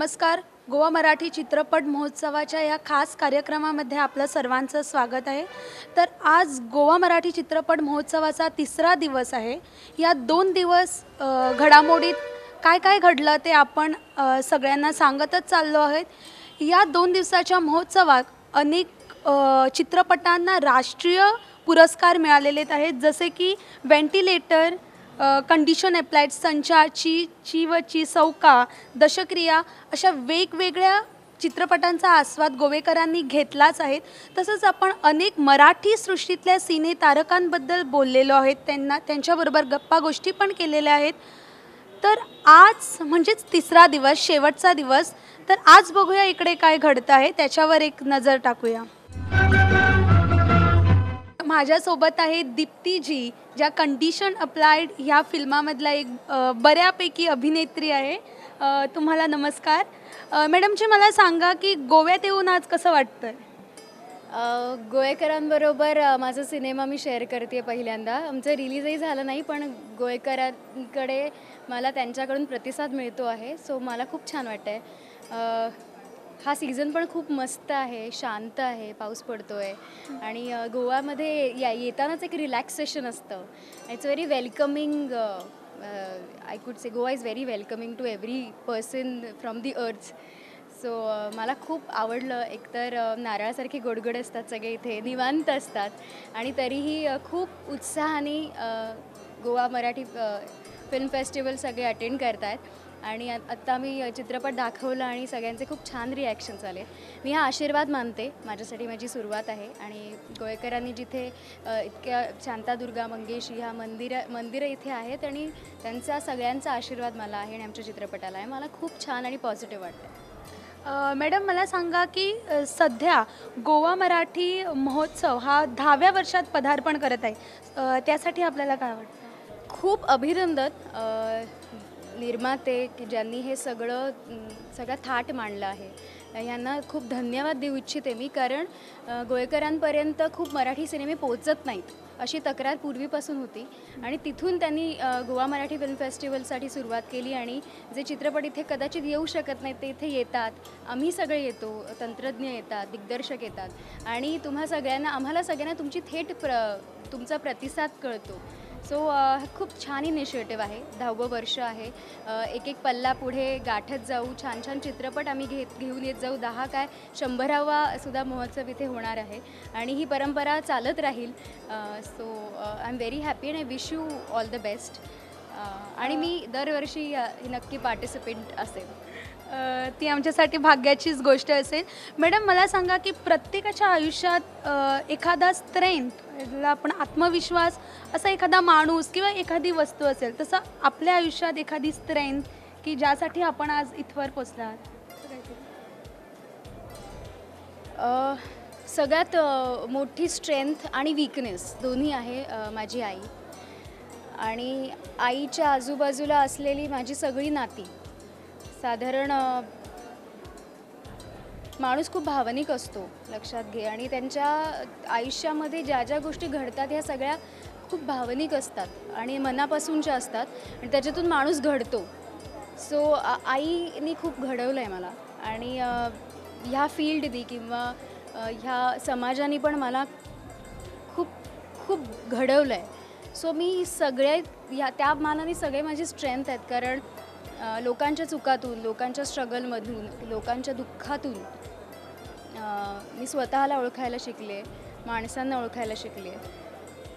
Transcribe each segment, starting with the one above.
नमस्कार. गोवा मराठी चित्रपट महोत्सवाच्या या खास कार्यक्रमामध्ये आपलं सर्वांचं स्वागत आहे. तर आज गोवा मराठी चित्रपट महोत्सवाचा तिसरा दिवस आहे. या 2 दिवस घडामोडीत काय काय घडलं ते आपण सगळ्यांना सांगतच चाललो आहोत. या 2 दिवसाच्या महोत्सवात अनेक चित्रपटांना राष्ट्रीय पुरस्कार मिळालेले आहेत, जसे की व्हेंटिलेटर, कंडिशन अप्लाइड, संचाची, चीवची, सौका, दशक्रिया अशा वेगवेगळ्या चित्रपटांचा आस्वाद गोवेकरांनी घेतलाच आहे. तसंच आपण अनेक मराठी सृष्टीतल्या सिने तारकांबद्दल बोललेलो आहेत, त्यांच्याबरोबर गप्पा गोष्टी पण केलेल्या आहेत. तर आज म्हणजेच तिसरा दिवस, शेवटचा दिवस. तर आज बघूया इकडे काय घडतं आहे, त्याच्यावर एक नजर टाकूया. माझ्यासोबत आहे दीप्तीजी, ज्या कंडिशन अप्लाइड ह्या फिल्मामधला एक बऱ्यापैकी अभिनेत्री आहे. तुम्हाला नमस्कार. मॅडमजी, मला सांगा की गोव्यात येऊन आज कसं वाटतंय? गोवेकरांबरोबर माझा सिनेमा मी शेअर करते पहिल्यांदा. आमचं रिलीजही झालं नाही, पण गोवेकरांकडे मला त्यांच्याकडून प्रतिसाद मिळतो आहे. सो मला खूप छान वाटतं आहे. हा सीझन पण खूप मस्त आहे, शांत आहे, पाऊस पडतो आहे आणि गोव्यामध्ये येतानाच एक रिलॅक्सेशन असतं. It's very welcoming. I could say Goa is very welcoming to every person from the earth. So मला खूप आवडलं. एकतर नारळासारखे गोडगोड असतात सगळे, इथे निवांत असतात आणि तरीही खूप उत्साहाने गोवा मराठी फिल्म फेस्टिवल सगळे अटेंड करत आहेत. आणि आत्ता मी चित्रपट दाखवला आणि सगळ्यांचे खूप छान रिॲक्शन्स आले. मी हा आशीर्वाद मानते. माझ्यासाठी माझी सुरुवात आहे आणि गोवेकरांनी जिथे इतक्या शांतादुर्गा, मंगेश ह्या मंदिरं इथे आहेत आणि त्यांचा सगळ्यांचा आशीर्वाद मला आहे आणि आमच्या चित्रपटाला आहे. मला खूप छान आणि पॉझिटिव्ह वाटतं. मॅडम, मला सांगा की सध्या गोवा मराठी महोत्सव हा 10व्या वर्षात पदार्पण करत आहे. त्यासाठी आपल्याला काय वाटतं? खूप अभिनंदन निर्माते की ज्यांनी हे सगळं थाट मांडलं आहे. यांना खूप धन्यवाद देऊ इच्छिते मी, कारण गोवेकरांपर्यंत खूप मराठी सिनेमे पोचत नाहीत अशी तक्रार पूर्वीपासून होती आणि तिथून त्यांनी गोवा मराठी फिल्म फेस्टिवलसाठी सुरुवात केली आणि जे चित्रपट इथे कदाचित येऊ शकत नाहीत ते इथे येतात. आम्ही सगळे येतो, तंत्रज्ञ येतात, दिग्दर्शक येतात आणि आम्हाला सगळ्यांना तुमची तुमचा प्रतिसाद कळतो. सो खूप छान इनिशिएटिव्ह आहे. 10वं वर्ष आहे. एक पल्ला पुढे गाठत जाऊ. छान छान चित्रपट आम्ही घेऊन येत जाऊ. 10 काय 100वा सुद्धा महोत्सव इथे होणार आहे आणि ही परंपरा चालत राहील. So I am very happy and I wish you all the best. आणि मी दरवर्षी नक्की पार्टिसिपेंट असेल. ती आमच्यासाठी भाग्याचीच गोष्ट असेल. मॅडम, मला सांगा की प्रत्येकाच्या आयुष्यात एखादा स्ट्रेंथ, आपण आत्मविश्वास असा एखादा माणूस किंवा एखादी वस्तू असेल, तसं आपल्या आयुष्यात एखादी स्ट्रेंथ की ज्यासाठी आपण आज इथवर पोचला आहात? सगळ्यात मोठी स्ट्रेंथ आणि वीकनेस दोन्ही आहे माझी आई. आणि आईच्या आजूबाजूला असलेली माझी सगळी नाती. साधारण माणूस खूप भावनिक असतो, लक्षात घे, आणि त्यांच्या आयुष्यामध्ये ज्या ज्या गोष्टी घडतात ह्या सगळ्या खूप भावनिक असतात आणि मनापासूनच्या असतात आणि त्याच्यातून माणूस घडतो. सो आईने खूप घडवलं आहे मला आणि ह्या फील्डनी किंवा ह्या समाजाने पण मला खूप खूप घडवलं आहे. सो मी त्या मानाने सगळे माझी स्ट्रेंथ आहेत, कारण लोकांच्या चुकातून, लोकांच्या स्ट्रगलमधून, लोकांच्या दुःखातून मी स्वतःला ओळखायला शिकले, माणसांना ओळखायला शिकले.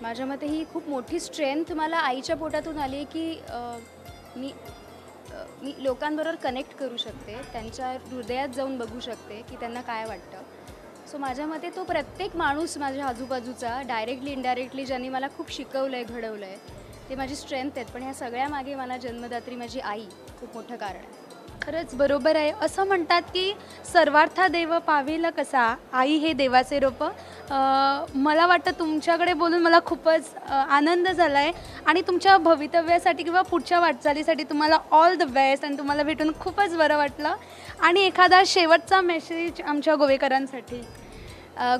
माझ्या मते ही खूप मोठी स्ट्रेंथ मला आईच्या पोटातून आली आहे की मी लोकांबरोबर कनेक्ट करू शकते, त्यांच्या हृदयात जाऊन बघू शकते की त्यांना काय वाटतं. सो माझ्या मते तो प्रत्येक माणूस माझ्या आजूबाजूचा डायरेक्टली इनडायरेक्टली ज्यांनी मला खूप शिकवलं आहे, घडवलं आहे, ते माझी स्ट्रेंथ आहेत. पण ह्या सगळ्यामागे मला जन्मदात्री माझी आई खूप मोठं कारण आहे. खरंच बरोबर आहे. असं म्हणतात की सर्वार्था देव पावेल कसा, आई हे देवाचे रूप. मला वाटतं तुमच्याकडे बोलून मला खूपच आनंद झाला आहे आणि तुमच्या भवितव्यासाठी किंवा पुढच्या वाटचालीसाठी तुम्हाला ऑल द बेस्ट आणि तुम्हाला भेटून खूपच बरं वाटलं. आणि एखादा शेवटचा मेसेज आमच्या गोवेकरांसाठी?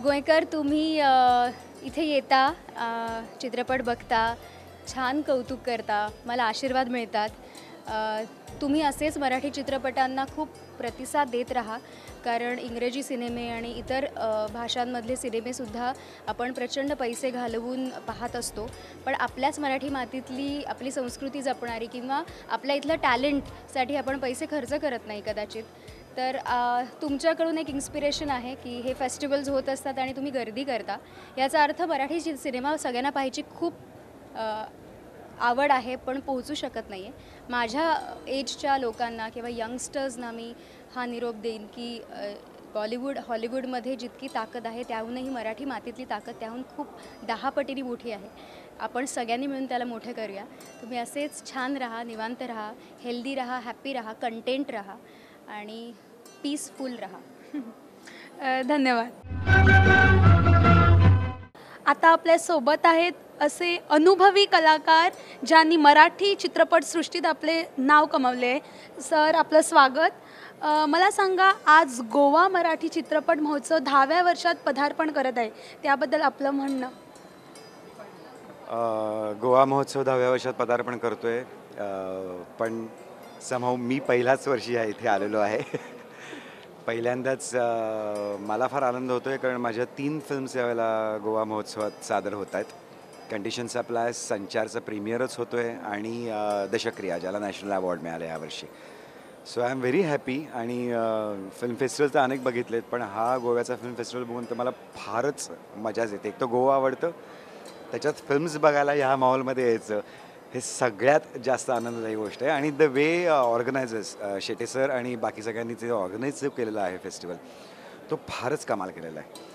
गोवेकर, तुम्ही इथे येता, चित्रपट बघता, छान कौतुक करता, मला आशीर्वाद मिळतात. तुम्ही असेच मराठी चित्रपटांना खूप प्रतिसाद देत राहा, कारण इंग्रजी सिनेमे आणि इतर भाषांमधले सिनेमेसुद्धा आपण प्रचंड पैसे घालवून पाहत असतो, पण आपल्याच मराठी मातीतली आपली संस्कृती जपणारी किंवा आपल्या इथलं टॅलेंटसाठी आपण पैसे खर्च करत नाही कदाचित. तर तुमच्याकडून एक इन्स्पिरेशन आहे की हे फेस्टिवल्स होत असतात आणि तुम्ही गर्दी करता, याचा अर्थ मराठी सिनेमा सगळ्यांना पाहायची खूप आवड आहे पण पोहोचू शकत नाही आहे. माझ्या एजच्या लोकांना किंवा यंगस्टर्सना मी हा निरोप देईन की हॉलिवूडमध्ये जितकी ताकद आहे त्याहूनही मराठी मातीतली ताकद त्याहून खूप 10 पटीने मोठी आहे. आपण सगळ्यांनी मिळून त्याला मोठं करूया. तुम्ही असेच छान राहा, निवांत राहा, हेल्दी राहा, हॅप्पी राहा, कंटेंट राहा आणि पीसफुल राहा. धन्यवाद. आता आपल्यासोबत आहेत असे अनुभवी कलाकार ज्यांनी मराठी चित्रपटसृष्टीत आपले नाव कमावले आहे. सर, आपलं स्वागत. मला सांगा, आज गोवा मराठी चित्रपट महोत्सव 10व्या वर्षात पदार्पण करत आहे, त्याबद्दल आपलं म्हणणं. गोवा महोत्सव 10व्या वर्षात पदार्पण करतोय, पण समहाऊ मी पहिल्याच वर्षी इथे आलेलो आहे. पहिल्यांदाच मला फार आनंद होतो आहे, कारण माझ्या 3 फिल्म्स यावेळेला गोवा महोत्सवात सादर होत आहेत. कंडिशन्स अप्लाय संचारचं प्रीमियरच होतो आहे आणि दशक्रिया, ज्याला नॅशनल अवॉर्ड मिळाला यावर्षी. So I am very happy. आणि फिल्म फेस्टिवल तर अनेक बघितलेत, पण हा गोव्याचा फिल्म फेस्टिवल बघून तर मला फारच मजाच येते. एक तर गोवा आवडतं, त्याच्यात फिल्म्स बघायला ह्या माहोलमध्ये यायचं, हे सगळ्यात जास्त आनंददायी गोष्ट आहे. आणि the way organisers Shete sir आणि बाकी सगळ्यांनी जे ऑर्गनाईज केलेलं आहे फेस्टिवल, तो फारच कमाल केलेला आहे.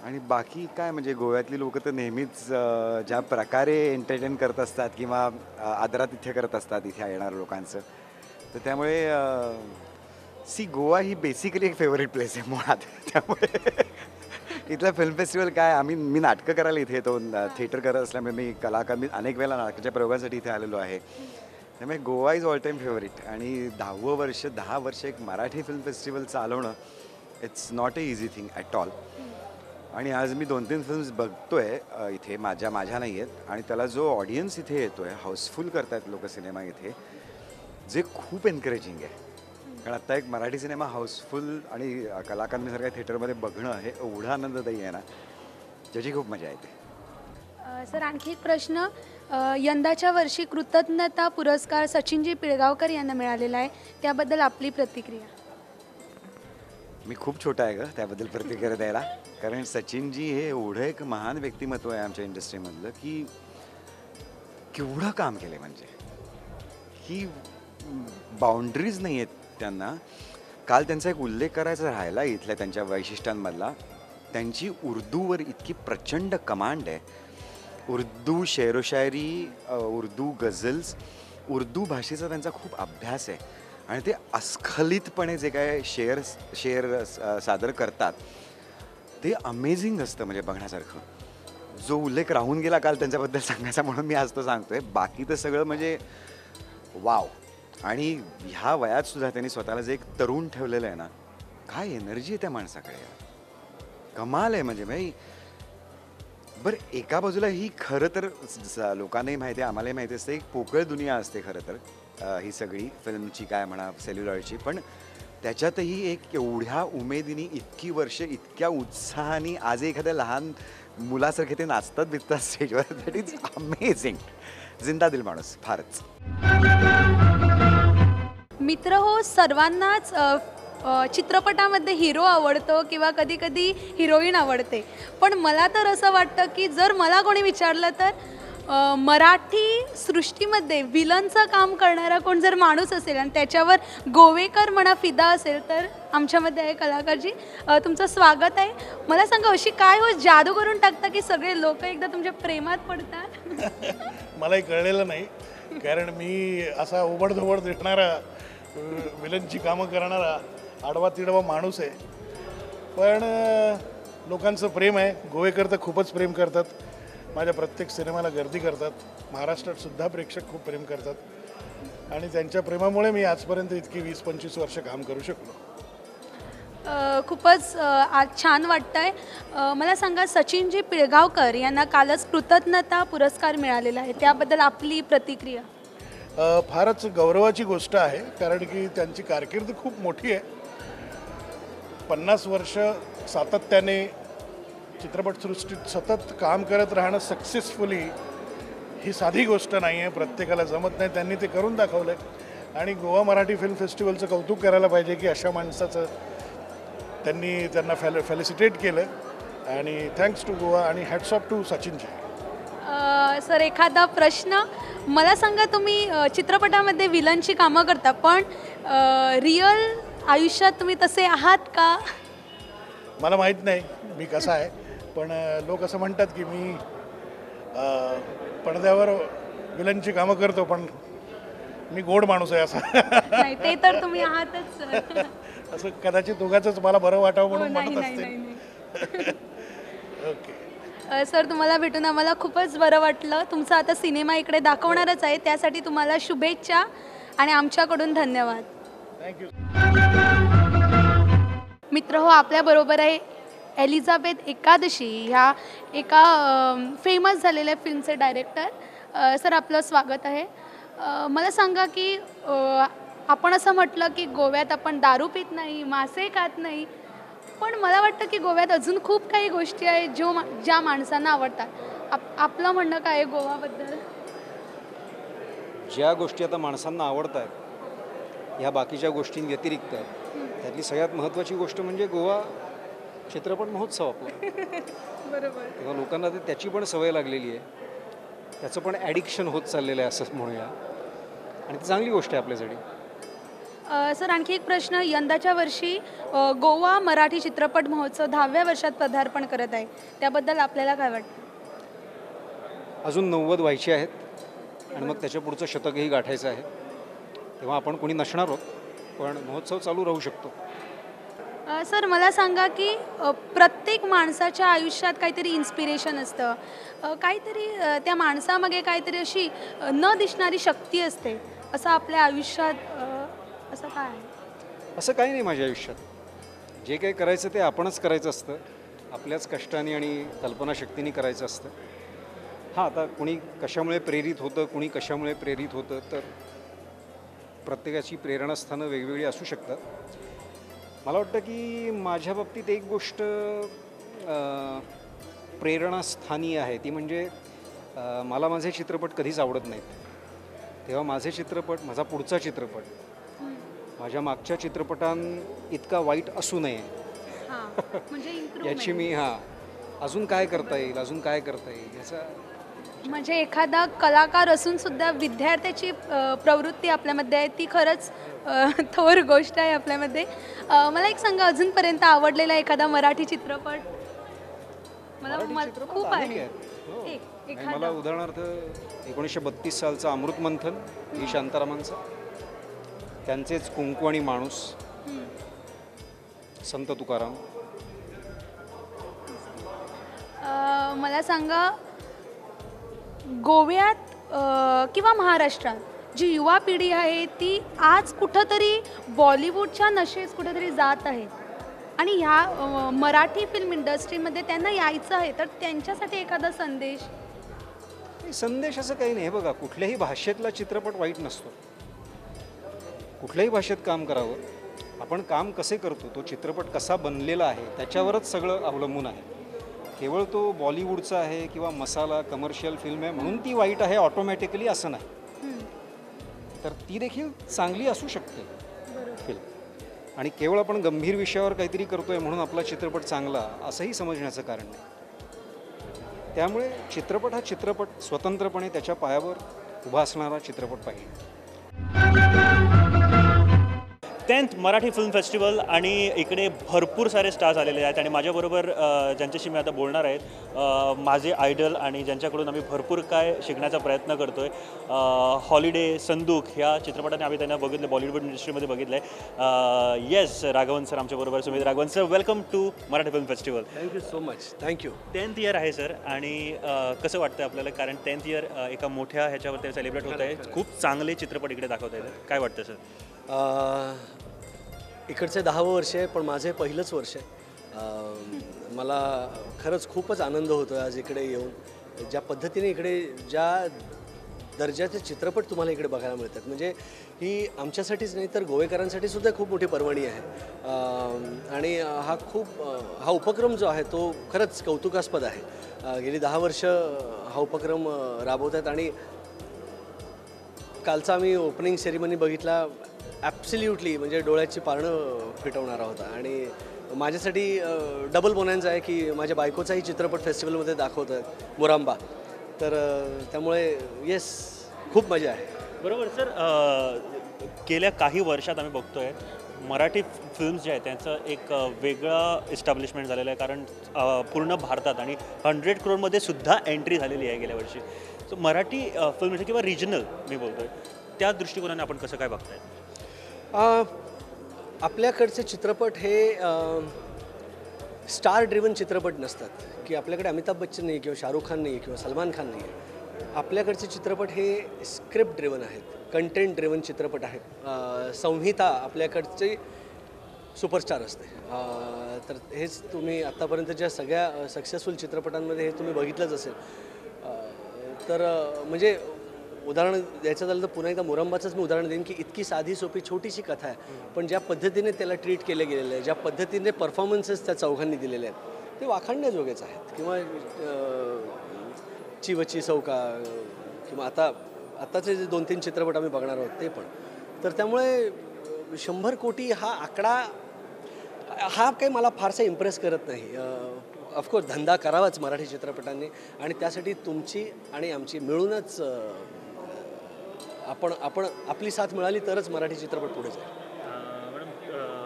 आणि बाकी काय म्हणजे गोव्यातली लोकं तर नेहमीच ज्या प्रकारे एंटरटेन करत असतात किंवा आदरातिथ्य करत असतात इथे येणाऱ्या लोकांचं, तर त्यामुळे गोवा ही बेसिकली एक फेवरेट प्लेस आहे मुळात. त्यामुळे इथलं फिल्म फेस्टिवल काय, मी नाटकं करायला इथे येतो, थिएटर करत असल्यामुळे मी कलाकार, मी अनेक वेळेला नाटकाच्या प्रयोगासाठी इथे आलेलो आहे. त्यामुळे Goa is all time favourite. आणि 10 वर्ष एक मराठी फिल्म फेस्टिवल चालवणं, it's not a easy thing at all. आणि आज मी 2-3 फिल्म्स बघतोय इथे, माझ्या नाही आहेत, आणि त्याला जो ऑडियन्स इथे येतोय, हाऊसफुल करतायत लोक सिनेमा इथे, जे खूप एनकरेजिंग आहे. कारण आत्ता एक मराठी सिनेमा हाऊसफुल आणि कलाकारांसारख्या थिएटरमध्ये बघणं हे एवढं आनंददायी आहे ना, ज्याची खूप मजा येते. सर, आणखी एक प्रश्न. यंदाच्या वर्षी कृतज्ञता पुरस्कार सचिनजी पिळगावकर यांना मिळालेला आहे, त्याबद्दल आपली प्रतिक्रिया. मी खूप छोटा आहे गं त्याबद्दल प्रतिक्रिया द्यायला, कारण सचिनजी हे एवढं एक महान व्यक्तिमत्व आहे आमच्या इंडस्ट्रीमधलं की केवढं काम केलं, म्हणजे ही बाउंड्रीज नाही आहेत त्यांना. काल त्यांचा एक उल्लेख करायचा राहिला इथल्या त्यांच्या वैशिष्ट्यांमधला. त्यांची उर्दूवर इतकी प्रचंड कमांड आहे. उर्दू शेरोशायरी, उर्दू गझल्स, उर्दू भाषेचा त्यांचा खूप अभ्यास आहे. आणि ते अस्खलितपणे जे काय शेर सादर करतात ते अमेझिंग असतं, म्हणजे बघण्यासारखं. जो उल्लेख राहून गेला काल त्यांच्याबद्दल सांगायचा म्हणून मी आज तो सांगतोय. बाकी तर सगळं म्हणजे वाव. आणि ह्या वयात सुद्धा त्यांनी स्वतःला जे एक तरुण ठेवलेलं आहे ना, काय एनर्जी आहे त्या माणसाकडे, कमाल आहे. म्हणजे भाई, बरं, एका बाजूला ही खरं तर लोकांनाही माहिती आहे, आम्हालाही माहिती असते, एक पोकळ दुनिया असते खरं तर ही सगळी फिल्मची काय म्हणा, सेल्युलॉइडची. पण त्याच्यातही एक एवढ्या उमेदीने इतकी वर्ष इतक्या उत्साहाने आज एखाद्या लहान मुलासारखे ते नाचतात बिचतात स्टेजवर, दॅट इज अमेझिंग. जिंदा दिल माणूस फारच. मित्र हो, सर्वांनाच चित्रपटामध्ये हिरो आवडतो किंवा कधी कधी हिरोईन आवडते, पण मला तर असं वाटतं की जर मला कोणी विचारलं तर मराठी सृष्टीमध्ये विलनचं काम करणारा कोण जर माणूस असेल आणि त्याच्यावर गोवेकर म्हणा फिदा असेल, तर आमच्यामध्ये आहे कलाकारजी. तुमचं स्वागत आहे. मला सांगा, अशी काय हो जादू करून टाकता की सगळे लोक एकदा तुमच्या प्रेमात पडतात? मलाही कळलेलं नाही, कारण मी असा ओबडधोबड दिसणारा विलनची कामं करणारा आडवा तिडवा माणूस आहे. पण लोकांचं प्रेम आहे. गोवेकर तर खूपच प्रेम करतात, माझ्या प्रत्येक सिनेमाला गर्दी करतात. महाराष्ट्रात सुद्धा प्रेक्षक खूप प्रेम करतात, आणि त्यांच्या प्रेमामुळे मी आजपर्यंत इतकी 20-25 वर्ष काम करू शकलो. खूपच आज छान वाटतं आहे. मला सांगा, सचिनजी पिळगावकर यांना कालच कृतज्ञता पुरस्कार मिळालेला आहे, त्याबद्दल आपली प्रतिक्रिया. फारच गौरवाची गोष्ट आहे, कारण की त्यांची कारकीर्द खूप मोठी आहे. 50 वर्ष सातत्याने चित्रपटसृष्टीत सतत काम करत राहणं सक्सेसफुली ही साधी गोष्ट नाही आहे, प्रत्येकाला जमत नाही. त्यांनी ते करून दाखवलं आहे आणि गोवा मराठी फिल्म फेस्टिवलचं कौतुक करायला पाहिजे की अशा माणसाचं त्यांना फेलिसिटेट केलं. आणि थँक्स टू गोवा आणि हॅट्स ऑफ टू सचिनजी. सर, एखादा प्रश्न मला सांगा, तुम्ही चित्रपटामध्ये विलनची कामं करता, पण रिअल आयुष्यात तुम्ही तसे आहात का? मला माहीत नाही मी कसा आहे, पण लोक असं म्हणतात की मी पडद्यावर विलनची कामं करतो, पण मी गोड माणूस आहे असं. नाही, ते तर तुम्ही आहातच सर. असं कदाचित दोघांचंच मला बरं वाटावं म्हणून नाही, म्हणत नाही, असते. नाही. ओके. सर, तुम्हाला भेटून आम्हाला खूपच बरं वाटलं. तुमचा आता सिनेमा इकडे दाखवणारच आहे, त्यासाठी तुम्हाला शुभेच्छा आणि आमच्याकडून धन्यवाद. थँक्यू. मित्र हो, आपल्याबरोबर आहे एलिझाबेथ एकादशी ह्या एका फेमस झालेल्या फिल्मचे डायरेक्टर. सर, आपलं स्वागत आहे. मला सांगा की आपण असं म्हटलं की गोव्यात आपण दारू पित नाही, मासे खात नाही, पण मला वाटतं की गोव्यात अजून खूप काही गोष्टी आहेत ज्या माणसांना आवडतात. आपलं म्हणणं काय आहे गोवाबद्दल? ज्या गोष्टी आता माणसांना आवडतात ह्या बाकीच्या गोष्टींव्यतिरिक्त त्यातली सगळ्यात महत्त्वाची गोष्ट म्हणजे गोवा चित्रपट महोत्सव आपला. बरोबर. तेव्हा लोकांना त्याची पण सवय लागलेली आहे, त्याचं पण ॲडिक्शन होत चाललेलं आहे असं म्हणूया, आणि ती चांगली गोष्ट आहे आपल्यासाठी. सर, आणखी एक प्रश्न. यंदाच्या वर्षी गोवा मराठी चित्रपट महोत्सव 10व्या वर्षात पदार्पण करत आहे, त्याबद्दल आपल्याला काय वाटतं? अजून 90 व्हायचे आहेत आणि मग त्याच्या पुढचं शतकही गाठायचं आहे, तेव्हा आपण कोणी नसणार आहोत, पण महोत्सव चालू राहू शकतो. सर, मला सांगा की प्रत्येक माणसाच्या आयुष्यात काहीतरी इन्स्पिरेशन असतं, काहीतरी त्या माणसामागे काहीतरी अशी न दिसणारी शक्ती असते, असं आपल्या आयुष्यात असं काय आहे? असं काही नाही माझ्या आयुष्यात. जे काही करायचं ते आपणच करायचं असतं, आपल्याच कष्टाने आणि कल्पनाशक्तीने करायचं असतं. हां, आता कुणी कशामुळे प्रेरित होतं, कुणी कशामुळे प्रेरित होतं, तर प्रत्येकाची प्रेरणास्थानं वेगवेगळी असू शकतात. मला वाटतं की माझ्या बाबतीत एक गोष्ट प्रेरणास्थानी आहे, ती म्हणजे मला माझे चित्रपट कधीच आवडत नाहीत. तेव्हा माझे चित्रपट, माझा पुढचा चित्रपट माझ्या मागच्या इतका वाईट असू नये म्हणजे याची मी अजून काय करता येईल याचा. म्हणजे एखादा कलाकार असून सुद्धा विद्यार्थ्याची प्रवृत्ती आपल्यामध्ये आहे, ती खरंच थोर गोष्ट आहे आपल्यामध्ये. मला एक सांगा, अजूनपर्यंत आवडलेला एखादा मराठी चित्रपट? मला खूप आहे. मला उदाहरणार्थ 1932 सालचा अमृत मंथन, ही शांतारामांचा, त्यांचेच कुंकू आणि माणूस, संत तुकाराम. मला सांगा, गोव्यात किंवा महाराष्ट्रात जी युवा पिढी आहे ती आज कुठंतरी बॉलिवूडच्या नशेस कुठंतरी जात आहे आणि ह्या मराठी फिल्म इंडस्ट्रीमध्ये त्यांना यायचं आहे, तर त्यांच्यासाठी एखादा संदेश? संदेश असं काही नाही. बघा, कुठल्याही भाषेतला चित्रपट वाईट नसतो. कुठल्याही भाषेत काम करावं, आपण काम कसे करतो, तो चित्रपट कसा बनलेला आहे त्याच्यावरच सगळं अवलंबून आहे. केवळ तो बॉलिवूडचा आहे किंवा मसाला कमर्शियल फिल्म आहे म्हणून ती वाईट आहे ऑटोमॅटिकली असं नाही. तर ती देखील चांगली असू शकते फिल्म, आणि केवळ आपण गंभीर विषयावर काहीतरी करतोय म्हणून आपला चित्रपट चांगला असंही समजण्याचं कारण नाही. त्यामुळे चित्रपट हा चित्रपट स्वतंत्रपणे त्याच्या पायावर उभा असणारा चित्रपट पाहिजे. 10th मराठी फिल्म फेस्टिवल, आणि इकडे भरपूर सारे स्टार्स आलेले आहेत आणि माझ्याबरोबर ज्यांच्याशी मी आता बोलणार आहेत, माझे आयडल आणि ज्यांच्याकडून आम्ही भरपूर काय शिकण्याचा प्रयत्न करतो आहे. हॉलिडे, संदूक ह्या चित्रपटाने आम्ही त्यांना बघितलं, बॉलिवूड इंडस्ट्रीमध्ये बघितलं आहे. येस, राघवन सर आमच्याबरोबर. Sumit Raghavan sir, welcome to Marathi film festival. Thank you so much. Thank you. 10th year आहे सर, आणि कसं वाटतं आपल्याला, कारण 10th इयर एका मोठ्या ह्याच्यावर सेलिब्रेट होत आहे, खूप चांगले चित्रपट इकडे दाखवता येतात, काय वाटतं सर? इकडचे 10वं वर्ष आहे, पण माझे पहिलंच वर्ष आहे. मला खरंच खूपच आनंद होतो आज इकडे येऊन. ज्या पद्धतीने इकडे ज्या दर्जाचे चित्रपट तुम्हाला इकडे बघायला मिळतात. म्हणजे ही आमच्यासाठीच नाही तर गोवेकरांसाठी सुद्धा खूप मोठी पर्वणी आहे. आणि हा उपक्रम जो आहे तो खरंच कौतुकास्पद आहे. गेली 10 वर्ष हा उपक्रम राबवत आहेत आणि कालचा आम्ही ओपनिंग सेरेमनी बघितला. ॲब्सल्युटली म्हणजे डोळ्याची पारणं फिटवणारा होता आणि माझ्यासाठी डबल बोनांचा आहे की माझ्या बायकोचाही चित्रपट फेस्टिवलमध्ये दाखवत आहेत मुरांबा. तर त्यामुळे येस खूप मजा आहे. बरोबर सर. गेल्या काही वर्षात आम्ही बघतोय मराठी फिल्म्स जे आहेत त्यांचं एक वेगळं इस्टॅब्लिशमेंट झालेलं आहे. कारण पूर्ण भारतात आणि 100 crore सुद्धा एंट्री झालेली आहे गेल्या वर्षी. सो मराठी फिल्म किंवा रिजनल मी बोलतोय त्या दृष्टिकोनाने आपण कसं काय बघताय? आपल्याकडचे चित्रपट हे स्टार ड्रिवन चित्रपट नसतात की आपल्याकडे अमिताभ बच्चन नाही किंवा शाहरुख खान नाही किंवा सलमान खान नाही आहे. आपल्याकडचे चित्रपट हे स्क्रिप्ट ड्रिवन आहेत, कंटेंट ड्रिवन चित्रपट आहेत. संहिता आपल्याकडचे सुपरस्टार असते. तर हेच तुम्ही आत्तापर्यंतच्या सगळ्या सक्सेसफुल चित्रपटांमध्ये हे तुम्ही बघितलंच असेल. तर म्हणजे उदाहरण द्यायचं झालं तर पुन्हा एकदा मुरंबाचंच मी उदाहरण देईन की इतकी साधी सोपी छोटीशी कथा आहे, पण ज्या पद्धतीने त्याला ट्रीट केलं गेलेलं आहे, ज्या पद्धतीने परफॉर्मन्सेस त्या चौघांनी दिलेले आहेत ते वाखाणण्याजोगेच आहेत. किंवा चिवची चौका किंवा आत्ताचे जे 2-3 चित्रपट आम्ही बघणार आहोत ते पण. तर त्यामुळे 100 कोटी हा आकडा हा काही मला फारसा इम्प्रेस करत नाही. ऑफकोर्स धंदा करावाच मराठी चित्रपटांनी आणि त्यासाठी तुमची आणि आमची मिळूनच आपली साथ मिळाली तरच मराठी चित्रपट पुढे जाईल.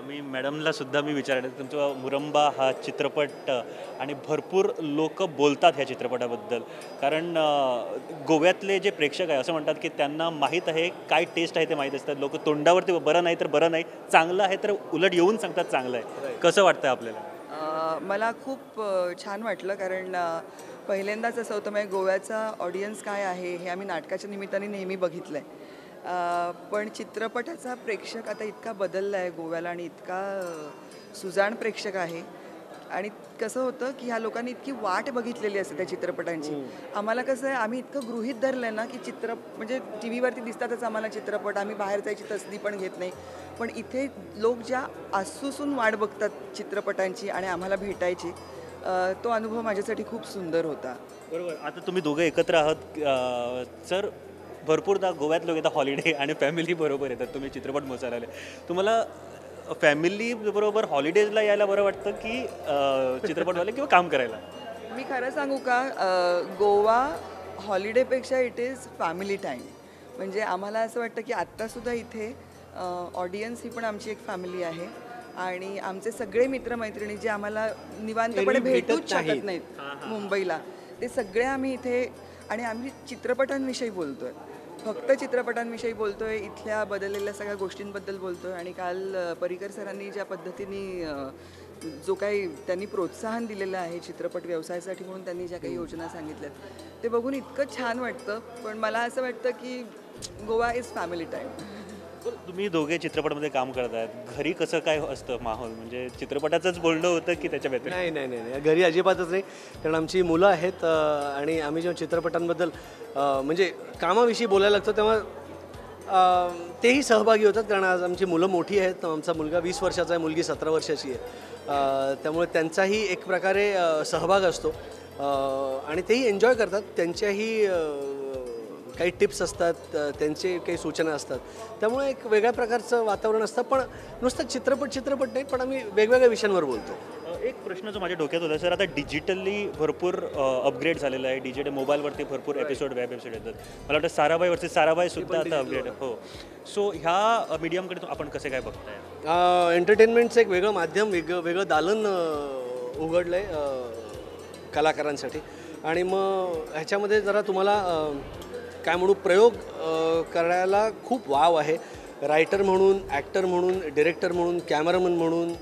मी मॅडमला सुद्धा मी विचारलं तुमचा मुरंबा हा चित्रपट आणि भरपूर लोक बोलतात ह्या चित्रपटाबद्दल. कारण गोव्यातले जे प्रेक्षक आहे असं म्हणतात की त्यांना माहीत आहे काय टेस्ट आहे ते माहीत असतात. लोक तोंडावरती बरं नाही तर बरं नाही, चांगलं आहे तर उलट येऊन सांगतात चांगलं आहे. कसं वाटतं आपल्याला? मला खूप छान वाटलं कारण पहिल्यांदाच असं होतं म्हणजे गोव्याचा ऑडियन्स काय आहे हे आम्ही नाटकाच्या निमित्ताने नेहमी बघितलं आहे. पण चित्रपटाचा प्रेक्षक आता इतका बदलला आहे गोव्याला आणि इतका सुजाण प्रेक्षक आहे. आणि कसं होतं की ह्या लोकांनी इतकी वाट बघितलेली असते त्या चित्रपटांची. आम्हाला कसं आहे आम्ही इतकं गृहीत धरलं आहे ना की म्हणजे टी व्हीवरती दिसतातच आम्हाला चित्रपट, आम्ही बाहेर जायची तसदी पण घेत नाही. पण इथे लोक ज्या आसूसून वाट बघतात चित्रपटांची आणि आम्हाला भेटायची, तो अनुभव माझ्यासाठी खूप सुंदर होता. बरोबर. आता तुम्ही दोघं एकत्र आहात सर. भरपूरदा गोव्यात लोक येतात हॉलिडे आणि फॅमिली बरोबर येतात. तुम्ही चित्रपट मोजायला आले, तुम्हाला फॅमिली बरोबर हॉलिडेजला यायला बरं वाटतं की चित्रपटवाले किंवा काम करायला? मी खरं सांगू का, गोवा हॉलिडेपेक्षा इट इज फॅमिली टाईम. म्हणजे आम्हाला असं वाटतं की आत्तासुद्धा इथे ऑडियन्स ही पण आमची एक फॅमिली आहे आणि आमचे सगळे मित्रमैत्रिणी जे आम्हाला निवांतपणे भेटूच शकत नाहीत मुंबईला, ते सगळे आम्ही इथे आणि आम्ही चित्रपटांविषयी बोलतो आहे, फक्त चित्रपटांविषयी बोलतो आहे, इथल्या बदललेल्या सगळ्या गोष्टींबद्दल बोलतो आहे. आणि काल पर्रिकर सरांनी ज्या पद्धतीने जो काही त्यांनी प्रोत्साहन दिलेलं आहे चित्रपट व्यवसायासाठी म्हणून त्यांनी ज्या काही योजना सांगितल्यात ते बघून इतकं छान वाटतं. पण मला असं वाटतं की गोवा इज फॅमिली टाईम. तुम्ही दोघे चित्रपटामध्ये काम करतायत, घरी कसं काय असतं माहोल? म्हणजे चित्रपटाचंच बोलणं होतं की त्याच्या व्यतिरिक्त? नाही, घरी अजिबातच नाही. कारण आमची मुलं आहेत आणि आम्ही जेव्हा चित्रपटांबद्दल म्हणजे कामाविषयी बोलायला लागतो तेव्हा तेही सहभागी होतात. कारण आज आमची मुलं मोठी आहेत. आमचा मुलगा 20 वर्षाचा आहे, मुलगी 17 वर्षाची आहे. त्यामुळे त्यांचाही एक प्रकारे सहभाग असतो आणि तेही एन्जॉय करतात. त्यांच्याही काही टिप्स असतात, त्यांचे काही सूचना असतात. त्यामुळे एक वेगळ्या प्रकारचं वातावरण असतं. पण नुसतं चित्रपट नाही, पण आम्ही वेगवेगळ्या विषयांवर बोलतो. एक प्रश्न जो माझ्या डोक्यात होता सर, आता डिजिटली भरपूर अपग्रेड झालेलं आहे. डिजिटल मोबाईलवरती भरपूर वेब एपिसोड येतात. मला वाटतं साराभाईवरती साराभाई सुद्धा आता अपग्रेड. हो. सो ह्या मीडियमकडे आपण कसे काय बघताय? एंटरटेनमेंटचं एक वेगळं माध्यम, वेगळं दालन उघडलं आहे कलाकारांसाठी. आणि मग ह्याच्यामध्ये जरा तुम्हाला काय म्हणू, प्रयोग करायला खूप वाव आहे. रायटर म्हणून, ॲक्टर म्हणून, डिरेक्टर म्हणून, कॅमेरामन म्हणून,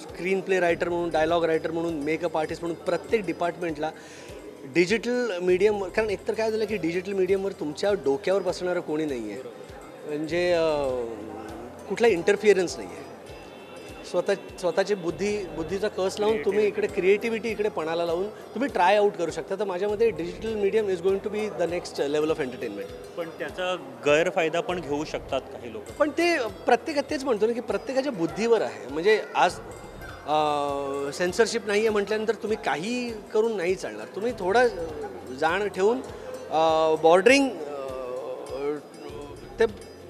स्क्रीन प्ले रायटर म्हणून, डायलॉग रायटर म्हणून, मेकअप आर्टिस्ट म्हणून प्रत्येक डिपार्टमेंटला डिजिटल मीडियम. कारण एकतर काय झालं की डिजिटल मीडियमवर तुमच्या डोक्यावर बसणारं कोणी नाही आहे. म्हणजे कुठला इंटरफिअरन्स नाही आहे. स्वतःची बुद्धीचा कस लावून तुम्ही इकडे क्रिएटिव्हिटी इकडे पणाला लावून तुम्ही ट्राय आउट करू शकता. तर माझ्यामध्ये digital medium is going to be the next level of entertainment. पण त्याचा गैरफायदा पण घेऊ शकतात काही लोक. पण ते तेच म्हणतो ना की प्रत्येकाच्या बुद्धीवर आहे. म्हणजे आज सेन्सरशिप नाही आहे म्हटल्यानंतर तुम्ही काही करून नाही चालणार. तुम्ही थोडं जाण ठेवून बॉर्डरिंग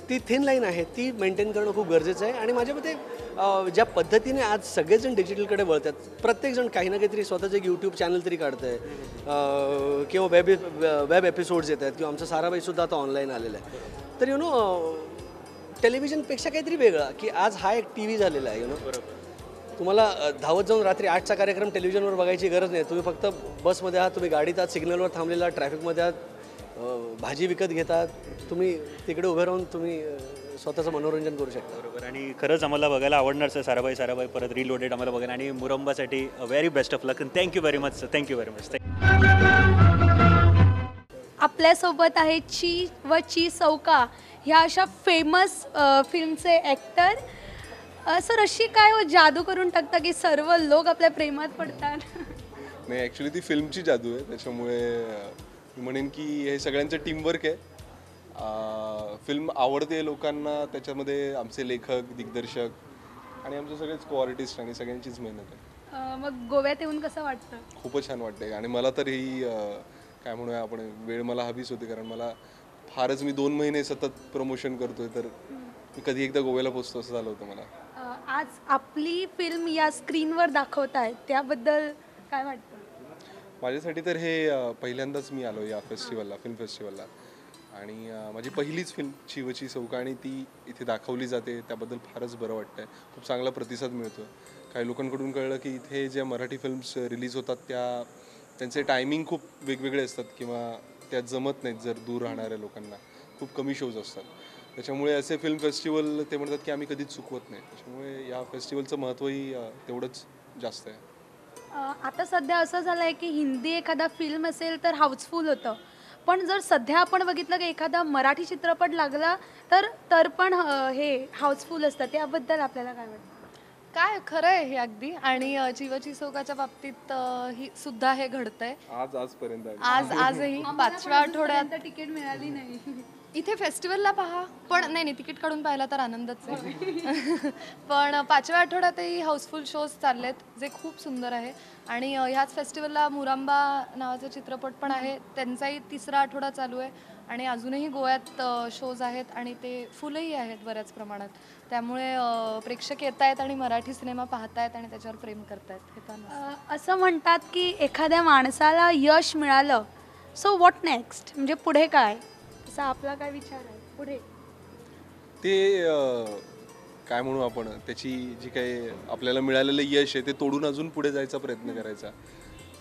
ती थिन लाईन आहे ती मेंटेन करणं खूप गरजेचं आहे. आणि माझ्या मते ज्या पद्धतीने आज सगळेजण डिजिटलकडे वळतात, प्रत्येकजण काही ना काहीतरी स्वतःचं एक यूट्यूब चॅनल तरी काढतं आहे किंवा वेब एपिसोड्स येत आहेत किंवा आमचा साराबाईसुद्धा आता ऑनलाईन आलेला आहे. तर टेलिव्हिजनपेक्षा काहीतरी वेगळा की आज हा एक टी व्ही झालेला आहे. तुम्हाला धावत जाऊन रात्री 8चा कार्यक्रम टेलिव्हिजनवर बघायची गरज नाही. तुम्ही फक्त बसमध्ये आहात, तुम्ही गाडीत आहात, सिग्नलवर थांबलेला, ट्रॅफिकमध्ये आहात, भाजी विकत घेतात, तुम्ही तिकडे उभे राहून तुम्ही स्वतःचं मनोरंजन करू शकता. बरोबर. आणि खरंच आम्हाला बघायला आवडणार सर साराबाई परत रिलोडेड आम्हाला बघायला. आणि मुरंबासाठी very best of luck. Thank you very much sir. Thank you very much. आपल्यासोबत आहे ची व ची चौका ह्या अशा फेमस फिल्मचे ॲक्टर. सर अशी काय जादू करून टाकता की सर्व लोक आपल्या प्रेमात पडतात? नाही, ॲक्च्युली ती फिल्मची जादू आहे. त्याच्यामुळे मी म्हणेन की हे सगळ्यांचं टीमवर्क आहे. फिल्म आवडते लोकांना, त्याच्यामध्ये आमचे लेखक, दिग्दर्शक आणि आमचे सगळेच को-आर्टिस्ट आणि सगळ्यांचीच मेहनत आहे. मग गोव्यात येऊन कसं वाटतं? खूपच छान वाटते. आणि मला तर ही काय म्हणूया आपण, वेळ मला हवीच होती. कारण मला फारच, मी 2 महिने सतत प्रमोशन करतोय, तर मी कधी एकदा गोव्याला पोचतो असं झालं होतं मला. आज आपली फिल्म या स्क्रीनवर दाखवताय त्याबद्दल काय वाटतं? माझ्यासाठी तर हे पहिल्यांदाच मी आलो या फेस्टिवलला, फिल्म फेस्टिवलला. आणि माझी पहिलीच फिल्म चिवची चौका आणि ती इथे दाखवली जाते, त्याबद्दल फारच बरं वाटतं आहे. खूप चांगला प्रतिसाद मिळतो. काही लोकांकडून कळलं की इथे ज्या मराठी फिल्म्स रिलीज होतात त्यांचे टायमिंग खूप वेगवेगळे असतात किंवा त्या जमत नाहीत जर दूर राहणाऱ्या लोकांना. खूप कमी शोज असतात. त्याच्यामुळे असे फिल्म फेस्टिवल ते म्हणतात की आम्ही कधीच चुकवत नाही. त्याच्यामुळे या फेस्टिवलचं महत्त्वही तेवढंच जास्त आहे. आता सध्या असं झालं आहे की हिंदी एखादा फिल्म असेल तर हाऊसफुल होतं, पण जर सध्या आपण बघितलं की एखादा मराठी चित्रपट लागला तर पण हे हाऊसफुल असतं. त्याबद्दल आपल्याला काय वाटतं? काय खरं आहे हे अगदी. आणि चिवची चौकाच्या बाबतीत ही सुद्धा हे घडतंय आजपर्यंत आजही 5व्या आठवड्यात तिकीट मिळाली नाही. इथे फेस्टिवलला पहा, पण नाही तिकीट काढून पाहिला तर आनंदच आहे. पण 5व्या आठवड्यातही हाऊसफुल शोज चाललेत जे खूप सुंदर आहे. आणि ह्याच फेस्टिवलला मुरांबा नावाचा चित्रपट पण आहे, त्यांचाही 3रा आठवडा चालू आहे. आणि अजूनही गोव्यात शोज आहेत आणि ते फुलही आहेत बऱ्याच प्रमाणात. त्यामुळे प्रेक्षक येत आहेत आणि मराठी सिनेमा पाहतायत आणि त्याच्यावर प्रेम करतायत. हे तर असं म्हणतात की एखाद्या माणसाला यश मिळालं, सो व्हॉट नेक्स्ट, म्हणजे पुढे काय, असा आपला काय विचार आहे पुढे? ते काय म्हणू आपण, त्याची जी काही आपल्याला मिळालेलं यश आहे ते तोडून अजून पुढे जायचा प्रयत्न करायचा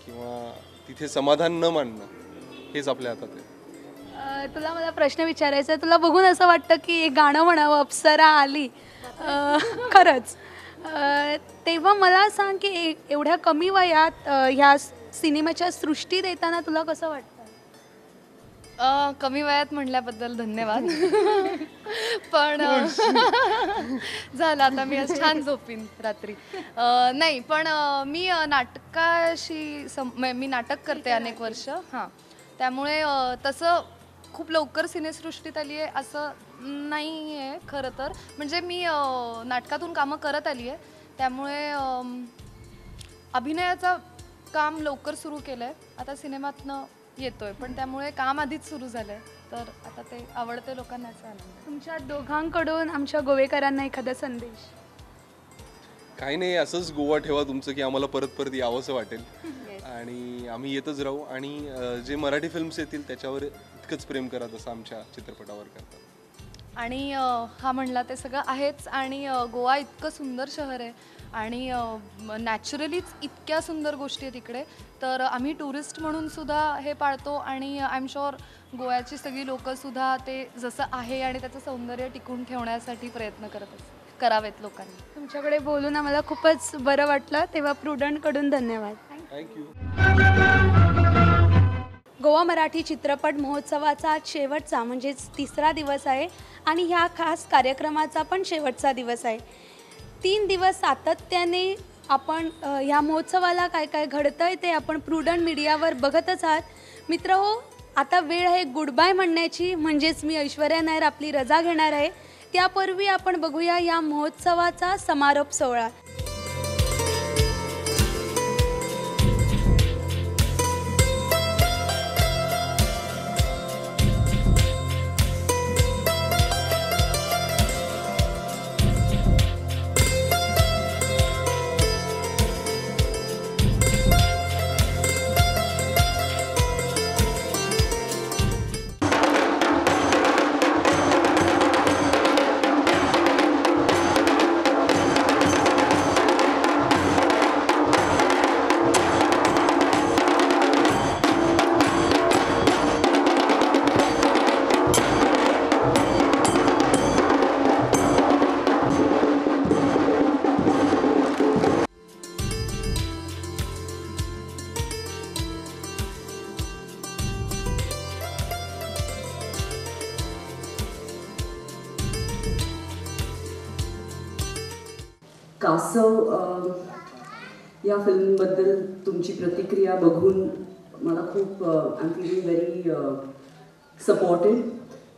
किंवा तिथे समाधान न मानणं हेच आपल्या हातात आहे. तुला मला प्रश्न विचारायचा आहे. तुला बघून असं वाटतं की एक गाणं म्हणावं, अप्सरा आली, खरंच. तेव्हा मला सांग की एवढ्या कमी वयात ह्या सिनेमाच्या सृष्टीत येताना तुला कसं वाटतं? कमी वयात म्हणल्याबद्दल धन्यवाद. पण झालं, आता मी आज छान झोपीन रात्री. नाही, पण मी नाटकाशी मी नाटक करते अनेक वर्ष. हां, त्यामुळे तसं खूप लवकर सिनेसृष्टीत आली आहे असं नाही आहे खरं तर. म्हणजे मी नाटकातून कामं करत आली आहे, त्यामुळे अभिनयाचं काम लवकर सुरू केलं आहे. आता सिनेमातनं येतोय, पण त्यामुळे काम आधीच सुरू झालं आहे, तर आता ते आवडते लोकांना असं आलं. तुमच्या दोघांकडून आमच्या गोवेकरांना एखादा संदेश? काही नाही, असंच गोवा ठेवा तुमचं की आम्हाला परत परत यावंसं वाटेल. आणि आम्ही येतच राहू. आणि जे मराठी फिल्म्स येतील त्याच्यावर इतकंच प्रेम करा जसं आमच्या चित्रपटावर करतात. आणि हा म्हणला ते सगळं आहेच. आणि गोवा इतकं सुंदर शहर आहे आणि नॅचरलीच इतक्या सुंदर गोष्टी आहेत इकडे. तर आम्ही टुरिस्ट म्हणून सुद्धा हे पाळतो आणि आय एम शुअर गोव्याची सगळी लोकंसुद्धा ते जसं आहे आणि त्याचं सौंदर्य टिकून ठेवण्यासाठी प्रयत्न करावेत लोकांनी. तुमच्याकडे बोलून आम्हाला खूपच बरं वाटलं. तेव्हा प्रुडंटकडून धन्यवाद. थँक्यू. गोवा मराठी चित्रपट महोत्सवाचा आज शेवटचा म्हणजेच 3रा दिवस आहे आणि ह्या खास कार्यक्रमाचा पण शेवटचा दिवस आहे. 3 दिवस सातत्याने आपण ह्या महोत्सवाला काय काय घडतं आहे ते आपण प्रुडंट मीडियावर बघतच आहात मित्रहो. आता वेळ आहे गुड बाय म्हणण्याची, म्हणजेच मी ऐश्वर्या नायर आपली रजा घेणार आहे. त्यापूर्वी आपण बघूया या महोत्सवाचा समारोप सोहळा. कासव या फिल्मबद्दल तुमची प्रतिक्रिया बघून मला खूप I am feeling very supported,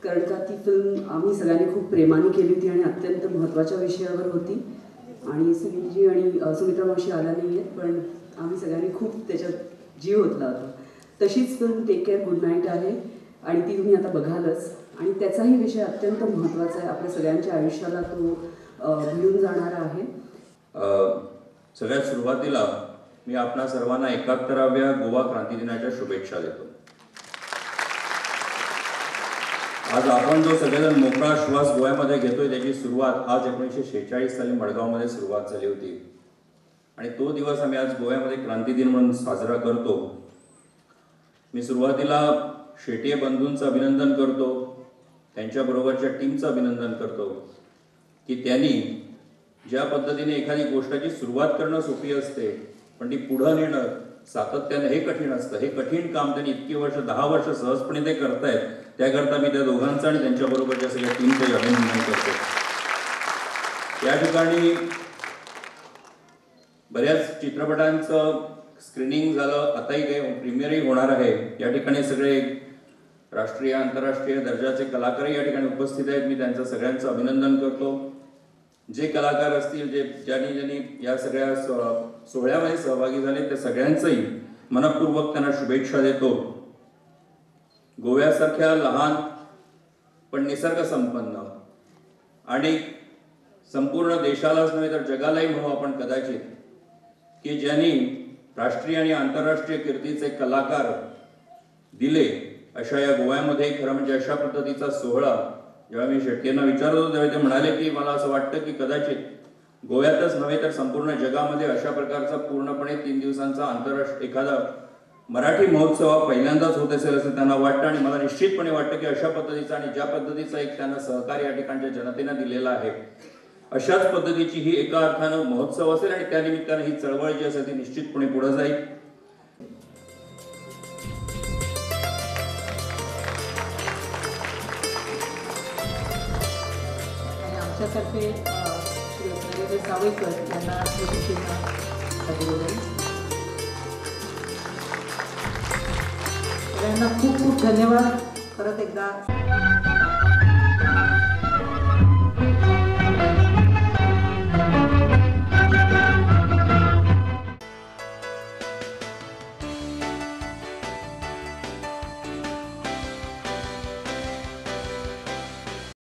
कारण का ती फिल्म आम्ही सगळ्यांनी खूप प्रेमाने केली होती आणि अत्यंत महत्त्वाच्या विषयावर होती. आणि सुनीलजी आणि सुमित्रा मावशी आल्या नाही आहेत, पण आम्ही सगळ्यांनी खूप त्याच्यात जीव ओतला होता. तशीच film take care good night आहे आणि ती तुम्ही आता बघालच. आणि त्याचाही विषय अत्यंत महत्त्वाचा आहे, आपल्या सगळ्यांच्या आयुष्याला तो भिडून जाणारा आहे. सगळ्यात सुरुवातीला मी आपणा सर्वांना 71व्या गोवा क्रांती दिनाच्या शुभेच्छा देतो. आज आपण जो सगळेजण मोकळा श्वास गोव्यामध्ये घेतोय त्याची सुरुवात आज 1946 साली मडगावमध्ये सुरुवात झाली होती आणि तो दिवस आम्ही आज गोव्यामध्ये क्रांती दिन म्हणून साजरा करतो. मी सुरुवातीला शेट्ये बंधूंचं अभिनंदन करतो, त्यांच्याबरोबरच्या टीमचं अभिनंदन करतो की त्यांनी ज्या पद्धतीने एखादी गोष्टाची सुरुवात करणं सोपी असते पण ती पुढं नेणं सातत्यानं हे कठीण असतं. हे कठीण काम त्यांनी इतकी वर्ष 10 वर्ष सहजपणे ते करतायत, त्याकरता मी त्या दोघांचं आणि त्यांच्याबरोबरच्या सगळ्या टीमचं अभिनंदन करतो. या ठिकाणी बऱ्याच चित्रपटांचं स्क्रीनिंग झालं, आताही काही प्रीमियरही होणार आहे. या ठिकाणी सगळे राष्ट्रीय आंतरराष्ट्रीय दर्जाचे कलाकारही या ठिकाणी उपस्थित आहेत. मी त्यांचं सगळ्यांचं अभिनंदन करतो. जे कलाकार असतील ज्यांनी या सगळ्या सोहळ्यामध्ये सहभागी झाले त्या सगळ्यांचंही मनपूर्वक त्यांना शुभेच्छा देतो. गोव्यासारख्या लहान पण निसर्ग संपन्न आणि संपूर्ण देशालाच नव्हे तर जगालाही म्हणू आपण कदाचित की ज्यांनी राष्ट्रीय आणि आंतरराष्ट्रीय कीर्तीचे कलाकार दिले अशा या गोव्यामध्ये खरं म्हणजे अशा पद्धतीचा सोहळा जेव्हा मी शेट्टींना विचारत होतो तेव्हा ते म्हणाले की मला असं वाटतं की कदाचित गोव्यातच नव्हे तर संपूर्ण जगामध्ये अशा प्रकारचा पूर्णपणे 3 दिवसांचा आंतरराष्ट्रीय एखादा मराठी महोत्सव हा पहिल्यांदाच होत असेल असं त्यांना वाटतं. आणि मला निश्चितपणे वाटतं की अशा पद्धतीचा आणि ज्या पद्धतीचा एक त्यांना सहकार्य या ठिकाणच्या जनतेनं दिलेला आहे अशाच पद्धतीची ही एका अर्थानं महोत्सव असेल आणि त्यानिमित्तानं ही चळवळ जी असेल ती निश्चितपणे पुढे जाईल. आमच्यातर्फे श्री नरेंद्र सावयकर यांना स्मृतिचिन्ह सगळ्यांना खूप खूप धन्यवाद परत एकदा.